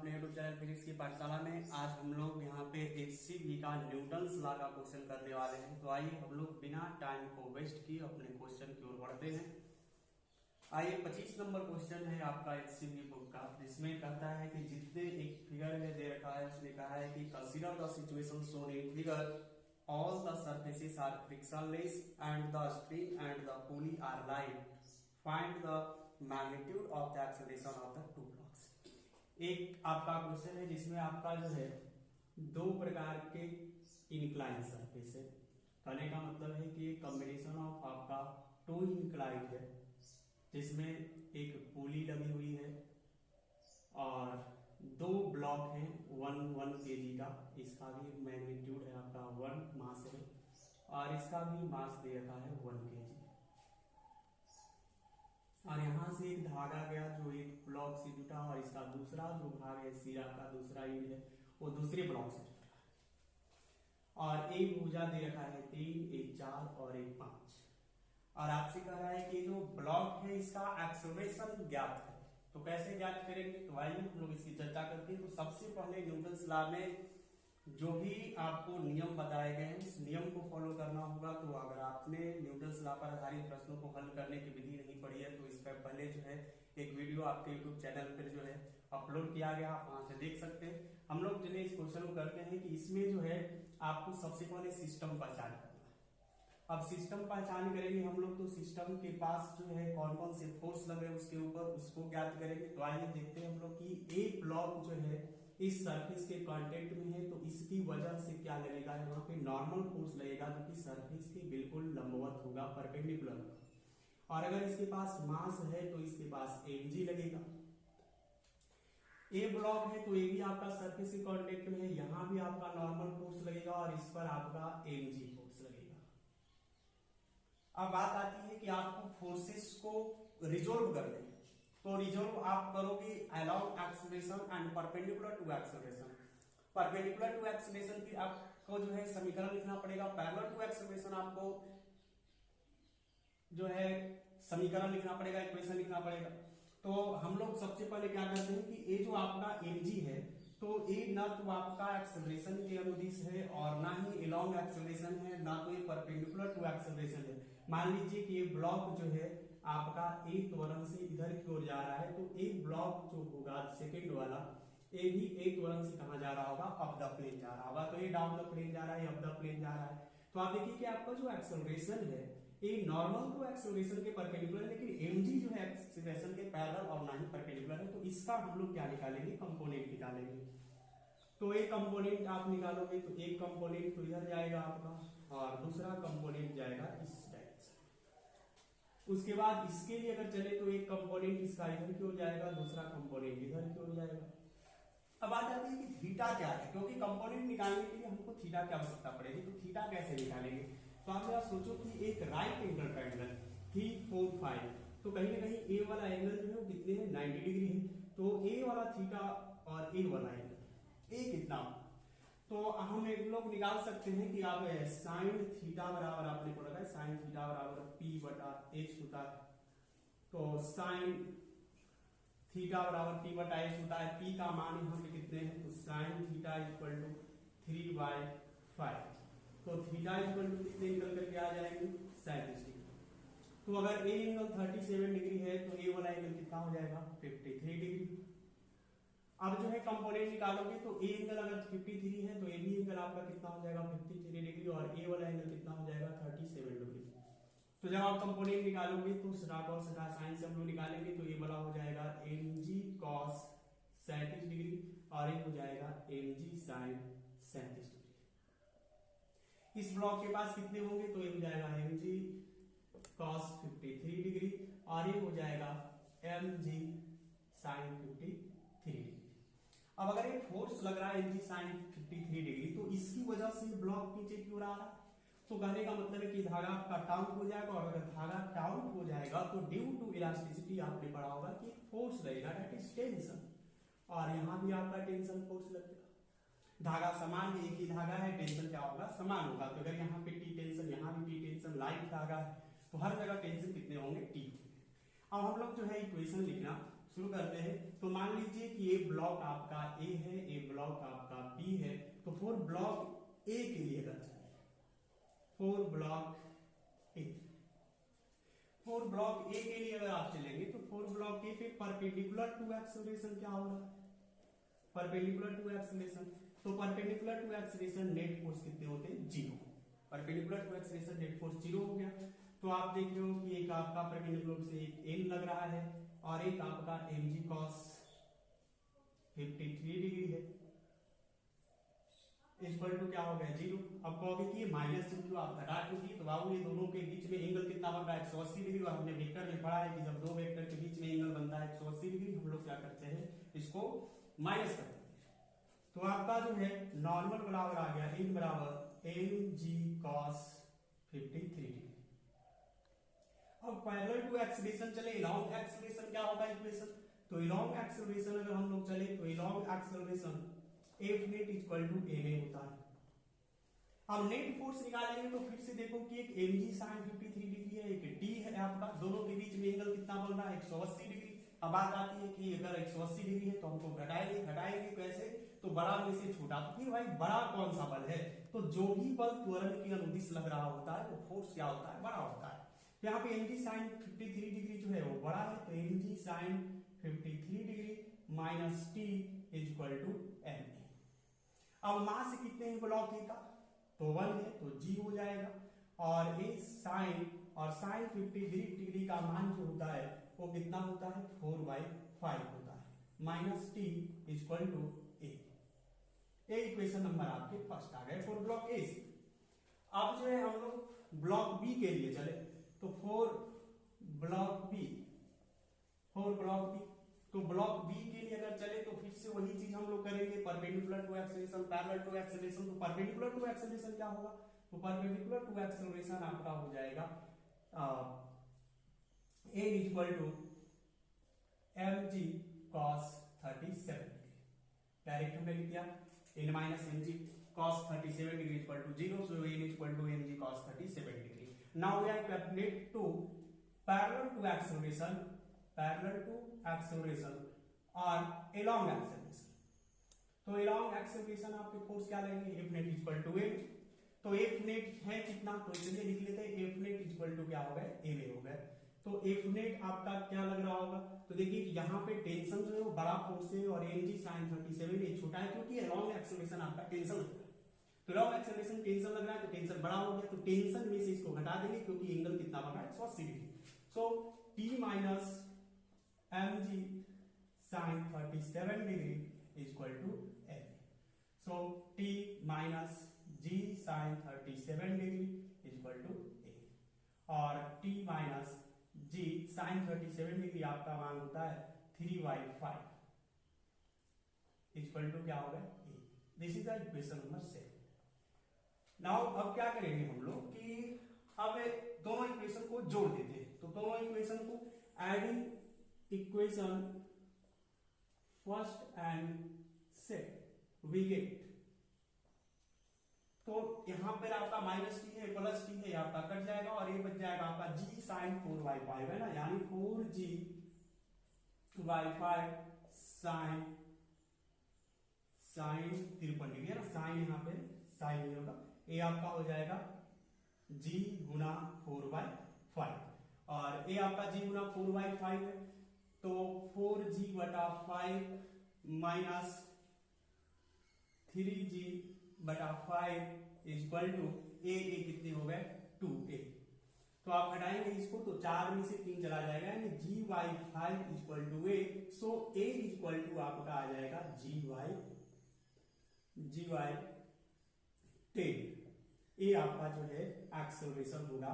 अपने YouTube channel physics की पाठशाला में। आज हम लोग यहाँ पे HCV का न्यूटन्स लॉ का क्वेश्चन करने वाले हैं। तो आइए हम लोग बिना टाइम को वेस्ट किए अपने क्वेश्चन की ओर बढ़ते हैं। आइए 25 नंबर क्वेश्चन है आपका HCV बुक का, जिसमें कहता है कि जितने एक फिगर में दे रखा है उसने कहा है कि consider the situation shown in figure, all the surfaces are frictionless and the spring and the pulley are light, find the magnitude of the acceleration of the two blocks. एक आपका क्वेश्चन है जिसमें आपका जो है दो प्रकार के इंक्लाइन सरफेस है। कहने का मतलब है कि कॉम्बिनेशन ऑफ आपका टू इंक्लाइन है, जिसमें एक पुली लगी हुई है और दो ब्लॉक हैं 1 kg का। इसका भी मैग्नीट्यूड है आपका 1 मास है और इसका भी मास दे रखा है 1 kg। और यहां से एक धागा गया जो एक ब्लॉक से जुटा और इसका दूसरा जो भाग है सिरा का दूसरा एंड है वो दूसरे ब्लॉक से जुटा और एक भुजा दे रखा है 3, एक 4 और एक 5। और आपसे कह रहा है कि जो ब्लॉक है इसका एक्सेलरेशन ज्ञात है। तो कैसे ज्ञात करेंगे, तो आइए हम लोग इसकी चर्चा करते हैं। तो सबसे पहले न्यूटन्स लॉ में जो भी आपको नियम बताए गए हैं उस नियम को फॉलो करना होगा। तो अगर आपने न्यूटन्स लॉ पर आधारित प्रश्नों को हल करने की विधि नहीं पढ़ी है तो इस पर पहले जो है एक वीडियो आपके यूट्यूब चैनल पर जो है अपलोड किया गया, आप वहां से देख सकते हैं। हम लोग चलिए इस क्वेश्चन को करते हैं कि इसमें जो है आपको सबसे पहले सिस्टम पहचान करना है। अब सिस्टम पहचान करेंगे हम लोग, तो सिस्टम के पास जो है कौन कौन से फोर्स लगे उसके ऊपर उसको ज्ञात करेंगे। तो आइए देखते हैं हम लोग कि एक ब्लॉक जो है इस सरफेस के कांटेक्ट में है तो इसकी वजह से क्या लगेगा, यहाँ पे नॉर्मल फोर्स लगेगा जो कि सरफेस के बिल्कुल लंबवत होगा, परपेंडिकुलर। और अगर इसके पास मास है तो इसके पास mg लगेगा। ए ब्लॉक है तो ये भी आपका सरफेस के कांटेक्ट में है, यहां भी आपका नॉर्मल फोर्स लगेगा और इस पर आपका mg फोर्स लगेगा। अब बात आती है कि आपको फोर्सेस को रिजोल्व कर दें, तो रिजोल्व आप करोगे along acceleration and perpendicular to acceleration. Perpendicular to acceleration की आपको जो है समीकरण लिखना पड़ेगा, पैरेलल टू एक्सेलरेशन आपको जो है समीकरण लिखना पड़ेगा, इक्वेशन लिखना पड़ेगा। तो हम लोग सबसे पहले क्या करते हैं कि ये जो आपका mg है तो ये ना तो आपका एक्सेलरेशन के अनुदिश है और ना ही अलोंग एक्सेलरेशन है, ना तो ये परपेंडिकुलर टू एक्सेलरेशन है। मान लीजिए कि ये ब्लॉक जो है आपका एक त्वरण से इधर की ओर जा रहा है, तो एक ब्लॉक जो होगा सेकंड वाला ये भी एक त्वरण से कहां जा रहा होगा, अप द प्लेन जा रहा होगा। तो ये डाउन द प्लेन जा रहा है, अप द प्लेन जा रहा है। तो आप देखिए कि आपका जो एक्सेलरेशन है ये नॉर्मल तो एक्सेलरेशन के परपेंडिकुलर है, लेकिन mg जो है एक्सेलरेशन के पैरेलल और ना ही परपेंडिकुलर है। तो इसका हम लोग क्या निकालेंगे, कंपोनेंट निकालेंगे। तो एक कंपोनेंट आप निकालोगे तो एक कंपोनेंट तो इधर जाएगा आपका और दूसरा कंपोनेंट जाएगा इस डायरेक्शन। उसके बाद इसके लिए अगर चले तो एक कंपोनेंट इसका इधर की ओर जाएगा, दूसरा कंपोनेंट इधर की ओर जाएगा। अब आ जाती है कि थीटा क्या है, क्योंकि कंपोनेंट निकालने के लिए हमको थीटा की आवश्यकता पड़ेगी। तो थीटा कैसे निकालेंगे, तो आप जरा सोचो कि एक राइट एंगल ट्रायंगल 3, 4, 5, तो कहीं ना कहीं ए वाला एंगल जो है वो कितने है, 90 डिग्री है। तो ए वाला थीटा और ए वाला एंगल ए कितना, तो हम एक लोग निकाल सकते हैं कि आप साइन थीटा बराबर आपने को लगा साइन थीटा बराबर p बटा h होता है। तो साइन थीटा बराबर p बटा h होता है। p का मान यहाँ पे कितने हैं, तो साइन थीटा इक्वल टू 3/5। तो थीटा इक्वल टू कितने निकल करके आ जाएंगे, 37 डिग्री। तो अगर ए एंगल 37 डिग्री है तो ए वाला एंगल कितना हो जाएगा, 53 डिग्री। अब जो है कंपोनेंट निकालोगे तो ए एंगल अगर 53 है तो ए बी एंगल आपका कितना हो जाएगा, 53 डिग्री और ए वाला एंगल कितना हो जाएगा, 37 डिग्री। तो जब आप कंपोनेंट निकालोगे तो cos साइन से हम लोग निकालेंगे तो ये वाला हो जाएगा mg cos 37 डिग्री और ये हो जाएगा mg sin 37 डिग्री। इस ब्लॉक के पास कितने होंगे, तो ये हो जाएगा mg cos 53 डिग्री और ये हो जाएगा mg sin 53 डिग्री। अब अगर एक फोर्स लग रहा है mg sin 53 डिग्री तो इसकी वजह से ब्लॉक नीचे की ओर आ रहा है। तो कहने का मतलब है कि धागा आपका टाउट हो जाएगा और अगर धागा टाउट हो जाएगा तो ड्यू टू इलास्टिसिटी आपने पढ़ा होगा कि फोर्स लगेगा, दैट इज टेंशन। और यहां भी आपका टेंशन फोर्स लगेगा। धागा समान है, एक ही धागा है, टेंशन क्या होगा, समान होगा। तो अगर यहाँ पे टी टेंशन, यहाँ भी टी टेंशन, लाइट धागा है तो हर जगह टेंशन कितने होंगे, टी। अब हम लोग जो है इक्वेशन लिखना शुरू करते हैं। तो मान लीजिए लीजिए कि ये ब्लॉक आपका ए है, ये ब्लॉक आपका बी है, तो फॉर ब्लॉक ए के लिए अगर चले, for block A, for block ए के लिए अगर आप चलेंगे तो फॉर ब्लॉक ए पे परपेंडिकुलर टू एक्सेलरेशन क्या हो रहा है, परपेंडिकुलर टू एक्सेलरेशन, तो perpendicular to acceleration net force कितने होते हैं, 0। Perpendicular to acceleration net force 0 हो गया। तो आप देख रहे हो कि एक आपका परपेंडिकुलर से एक एन लग रहा है और एक आपका mg cos 53 डिग्री है, इक्वल टू क्या हो गया 0। अब कहोगे कि माइनस चिन्ह क्यों आप घटा क्यों दिए, तो बाबू ये दोनों के बीच में एंगल कितना बन रहा है 180 डिग्री, और हमने वेक्टर में पढ़ा है कि जब दो वेक्टर के बीच में एंगल बनता है 180 डिग्री, हम लोग क्या करते हैं इसको माइनस करते हैं। तो आपका जो है नॉर्मल बराबर आ गया n बराबर mg cos 53 डिग्री। अब पैरेलल टू एक्सेलरेशन चले, इलॉन्ग एक्सेलरेशन क्या होगा इक्वेशन, तो इलॉन्ग एक्सेलरेशन अगर हम लोग चले तो along acceleration F net equal to ma होता है। अब नेट फोर्स निकालेंगे तो फिर से देखो कि एक mg sin 53 डिग्री है, एक t है आपका, दोनों के बीच में एंगल कितना बन रहा है 180 डिग्री। अब बात आती है कि अगर 180 डिग्री है तो हमको घटाएंगे कैसे, तो बड़ा में से छोटा, तो फिर भाई बड़ा कौन सा बल है, तो जो भी बल त्वरण के अनुदिश लग रहा होता है वो फोर्स क्या होता है, बड़ा होता है। यहाँ पे mg sin 53 डिग्री जो है वो बड़ा है, तो mg sin 53 degree minus t equal to ma। अब मास कितने हैं ब्लॉक ए का, तो 1 है, तो g हो जाएगा, और ए साइन और साइन 53 डिग्री का मान जो होता है वो कितना होता है 4/5 होता है, minus t equal to a। ये इक्वेशन नंबर आपके फर्स्ट आ गए फॉर ब्लॉक ए से। अब जो है हम लोग ब्लॉक बी के लिए चले, तो फॉर ब्लॉक बी, तो ब्लॉक बी के लिए अगर चले तो फिर से वही चीज हम लोग करेंगे, perpendicular to acceleration, parallel to acceleration. तो परपेंडिकुलर टू एक्सेलरेशन क्या होगा, तो परपेंडिकुलर टू एक्सेलरेशन आपका हो जाएगा a equal to mg cos 37 degree, direct हमने लिख दिया n minus mg cos 37 degree equal to 0, so n equal to mg cos 37 degree. Now we are calculate to parallel to acceleration और along acceleration। तो along acceleration आपके force क्या लेंगे, F net equal to m, तो F net है कितना, तो चलिए लिख लेते हैं F net इक्वल टू क्या हो गया ma हो गया। तो F net आपका क्या लग रहा होगा, तो देखिए यहाँ पे टेंशन जो है वो बड़ा फोर्स है और mg sin 37 ये छोटा है, क्योंकि along acceleration आपका टेंशन लग रहा है, तो लॉन्ग एक्सेलरेशन टेंशन लग रहा है तो टेंशन बड़ा हो गया, तो टेंशन में से इसको घटा देंगे क्योंकि एंगल कितना बन रहा है 180 degree. So t minus mg sin 37 degree equal to m। So t minus g sin 37 degree equal to a, और t minus g sin 37 degree आपका मान होता है 3/5 इक्वल टू क्या होगा a। This is the equation number 7। Now अब क्या करेंगे हम लोग कि अब दोनों इक्वेशन को जोड़ देते हैं, तो दोनों इक्वेशन को adding equation first and second we get, तो यहां पर आपका माइनस टी है प्लस टी है आपका कट जाएगा और ये बच जाएगा आपका g sin 4/5 है ना, यानी 4g/5 sin 53 डिग्री है ना, साइन यहाँ पे साइन नहीं होगा, ए आपका हो जाएगा g गुना 4/5 और ए आपका g गुना 4/5 है, तो 4g/5 minus 3g/5 equal to ए कितने हो गए 2a। तो आप हटाएंगे इसको तो 4 में से 3 चला जाएगा, यानी g/5 equal to a। So a equal to आपका आ जाएगा g/10। ये आपका जो है एक्सेलरेशन होगा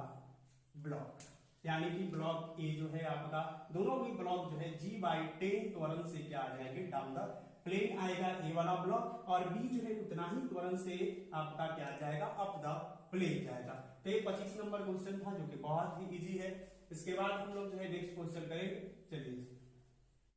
ब्लॉक, यानी कि ब्लॉक ए जो है आपका, दोनों भी ब्लॉक जो है g/10 त्वरण से क्या आ जाएंगे डाउन द प्लेन आएगा ए वाला ब्लॉक, और बी जो है उतना ही त्वरण से आपका क्या जाएगा अप द प्लेन जाएगा। तो ये 25 नंबर क्वेश्चन था जो कि बहुत ही इजी है। इसके बाद हम लोग जो है नेक्स्ट क्वेश्चन करेंगे, चलिए।